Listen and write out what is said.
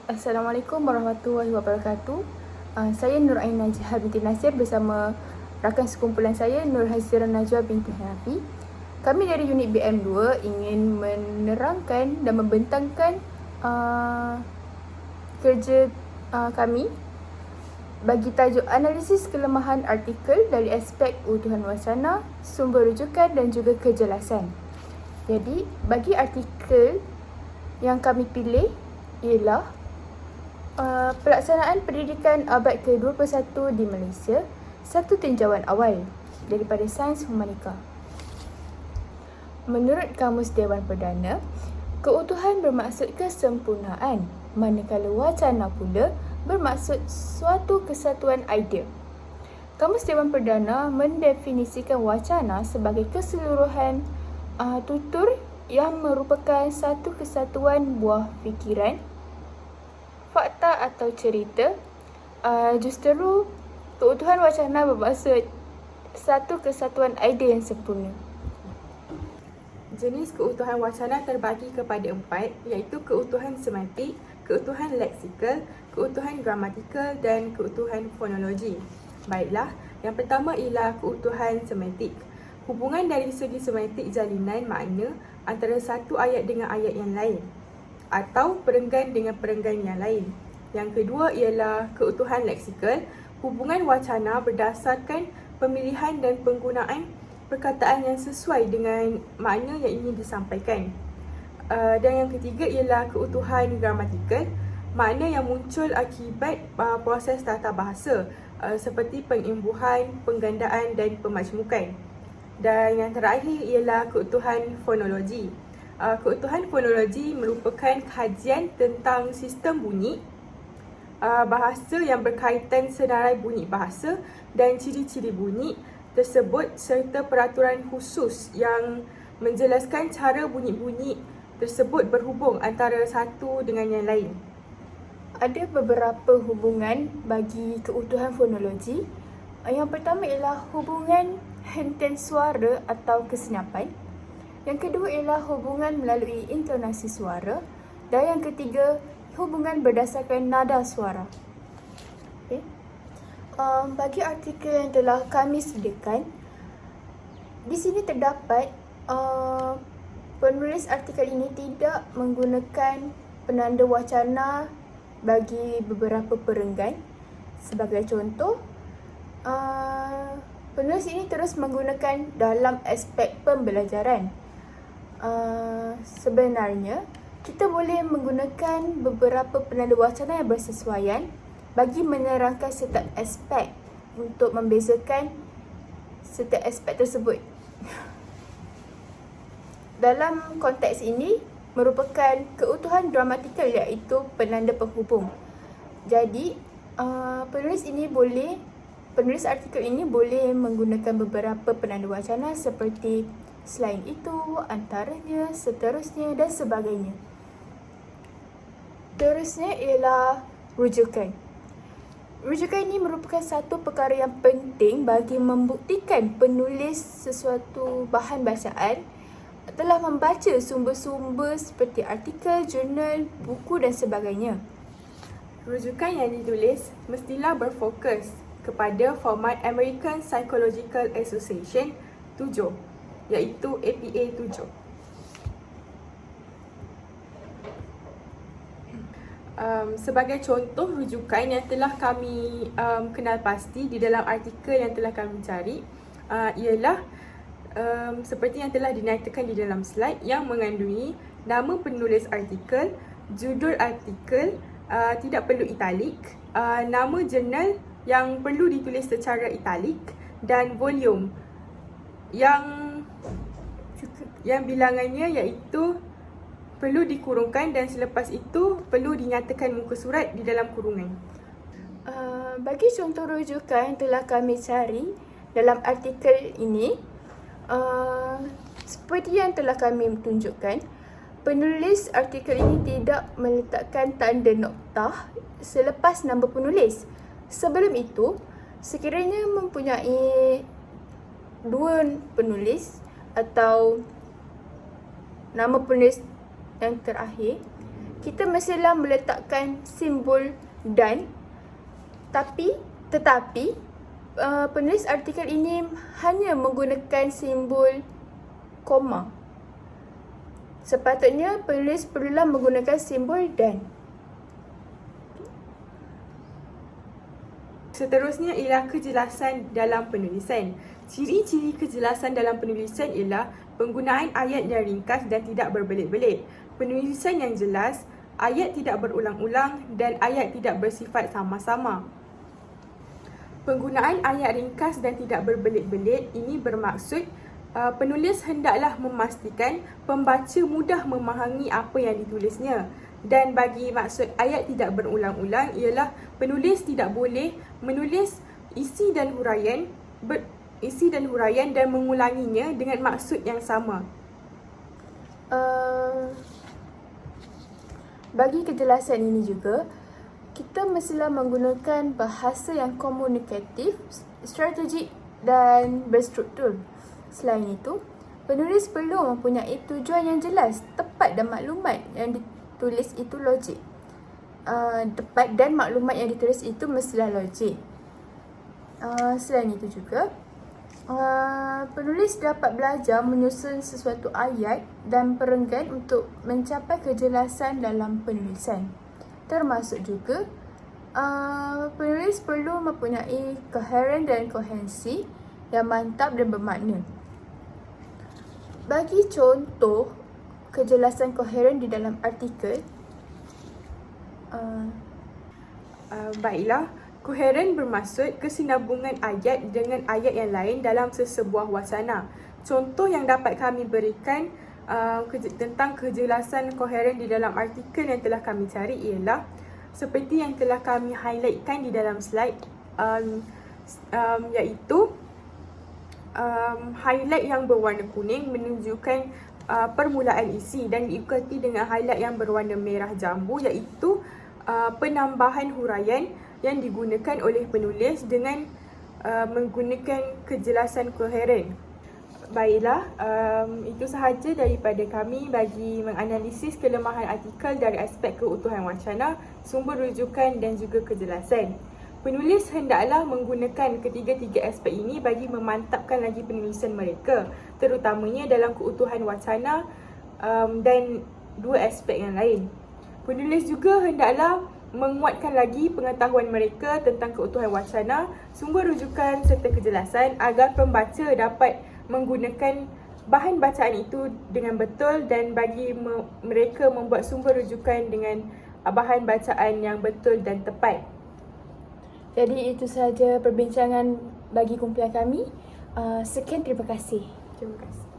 Assalamualaikum warahmatullahi wabarakatuh. Saya Nur Ain Najhah binti Nasir bersama rakan sekumpulan saya Nur Hazira Najwa binti Hanafi. Kami dari unit BM2 ingin menerangkan dan membentangkan kerja kami bagi tajuk analisis kelemahan artikel dari aspek keutuhan wacana, sumber rujukan dan juga kejelasan. Jadi, bagi artikel yang kami pilih ialah pelaksanaan pendidikan abad ke-21 di Malaysia, satu tinjauan awal daripada Sains Humanika. Menurut Kamus Dewan Perdana, keutuhan bermaksud kesempurnaan, manakala wacana pula bermaksud suatu kesatuan idea. Kamus Dewan Perdana mendefinisikan wacana sebagai keseluruhan tutur yang merupakan satu kesatuan buah fikiran, fakta atau cerita. Justeru keutuhan wacana bermaksud satu kesatuan idea yang sempurna. Jenis keutuhan wacana terbagi kepada 4, iaitu keutuhan semantik, keutuhan leksikal, keutuhan gramatikal dan keutuhan fonologi. Baiklah, yang pertama ialah keutuhan semantik. Hubungan dari segi semantik jalinan makna antara satu ayat dengan ayat yang lain atau perenggan dengan perenggan yang lain. Yang kedua ialah keutuhan leksikal. Hubungan wacana berdasarkan pemilihan dan penggunaan perkataan yang sesuai dengan makna yang ingin disampaikan. Dan yang ketiga ialah keutuhan gramatikal. Makna yang muncul akibat proses tata bahasa seperti pengimbuhan, penggandaan dan pemajmukan. Dan yang terakhir ialah keutuhan fonologi. Keutuhan fonologi merupakan kajian tentang sistem bunyi bahasa yang berkaitan senarai bunyi bahasa dan ciri-ciri bunyi tersebut serta peraturan khusus yang menjelaskan cara bunyi-bunyi tersebut berhubung antara satu dengan yang lain. Ada beberapa hubungan bagi keutuhan fonologi. Yang pertama ialah hubungan hentian suara atau kesenapan. Yang kedua ialah hubungan melalui intonasi suara. Dan yang ketiga, hubungan berdasarkan nada suara. Okay. Bagi artikel yang telah kami sediakan, di sini terdapat penulis artikel ini tidak menggunakan penanda wacana bagi beberapa perenggan. Sebagai contoh, penulis ini terus menggunakan dalam aspek pembelajaran. Sebenarnya, kita boleh menggunakan beberapa penanda wacana yang bersesuaian bagi menerangkan setiap aspek untuk membezakan setiap aspek tersebut. Dalam konteks ini, merupakan keutuhan gramatikal iaitu penanda penghubung. Jadi, penulis artikel ini boleh menggunakan beberapa penanda wacana seperti selain itu, antaranya, seterusnya dan sebagainya. Terusnya ialah rujukan. Rujukan ini merupakan satu perkara yang penting bagi membuktikan penulis sesuatu bahan bacaan telah membaca sumber-sumber seperti artikel, jurnal, buku dan sebagainya. Rujukan yang ditulis mestilah berfokus kepada format American Psychological Association 7, iaitu APA 7. Sebagai contoh rujukan yang telah kami kenal pasti di dalam artikel yang telah kami cari ialah seperti yang telah dinyatakan di dalam slide yang mengandungi nama penulis artikel, judul artikel, tidak perlu italik, nama jurnal yang perlu ditulis secara italik dan volume yang bilangannya iaitu perlu dikurungkan dan selepas itu perlu dinyatakan muka surat di dalam kurungan. Bagi contoh rujukan yang telah kami cari dalam artikel ini, seperti yang telah kami tunjukkan, penulis artikel ini tidak meletakkan tanda noktah selepas nama penulis. Sebelum itu, sekiranya mempunyai dua penulis atau nama penulis yang terakhir, kita mestilah meletakkan simbol dan, tetapi penulis artikel ini hanya menggunakan simbol koma. Sepatutnya penulis perlulah menggunakan simbol dan. Seterusnya ialah kejelasan dalam penulisan. Ciri-ciri kejelasan dalam penulisan ialah penggunaan ayat yang ringkas dan tidak berbelit-belit, penulisan yang jelas, ayat tidak berulang-ulang dan ayat tidak bersifat sama-sama. Penggunaan ayat ringkas dan tidak berbelit-belit ini bermaksud penulis hendaklah memastikan pembaca mudah memahami apa yang ditulisnya. Dan bagi maksud ayat tidak berulang-ulang ialah penulis tidak boleh menulis isi dan huraian dan mengulanginya dengan maksud yang sama. Bagi kejelasan ini juga, kita mestilah menggunakan bahasa yang komunikatif, strategik dan berstruktur. Selain itu, penulis perlu mempunyai tujuan yang jelas, tepat dan maklumat yang ditulis itu logik. Tepat dan maklumat yang ditulis itu mestilah logik. Selain itu juga, penulis dapat belajar menyusun sesuatu ayat dan perenggan untuk mencapai kejelasan dalam penulisan. Termasuk juga, penulis perlu mempunyai koheren dan kohensi yang mantap dan bermakna. Bagi contoh kejelasan koheren di dalam artikel, Baiklah, koheren bermaksud kesinambungan ayat dengan ayat yang lain dalam sesebuah wasana. Contoh yang dapat kami berikan tentang kejelasan koheren di dalam artikel yang telah kami cari ialah seperti yang telah kami highlightkan di dalam slide, iaitu highlight yang berwarna kuning menunjukkan permulaan isi dan diikuti dengan highlight yang berwarna merah jambu iaitu penambahan huraian yang digunakan oleh penulis dengan menggunakan kejelasan koheren. Baiklah, itu sahaja daripada kami bagi menganalisis kelemahan artikel dari aspek keutuhan wacana, sumber rujukan dan juga kejelasan. Penulis hendaklah menggunakan ketiga-tiga aspek ini bagi memantapkan lagi penulisan mereka, terutamanya dalam keutuhan wacana dan dua aspek yang lain. Penulis juga hendaklah menguatkan lagi pengetahuan mereka tentang keutuhan wacana, sumber rujukan serta kejelasan agar pembaca dapat menggunakan bahan bacaan itu dengan betul dan bagi mereka membuat sumber rujukan dengan bahan bacaan yang betul dan tepat. Jadi itu sahaja perbincangan bagi kumpulan kami. Sekian, terima kasih. Terima kasih.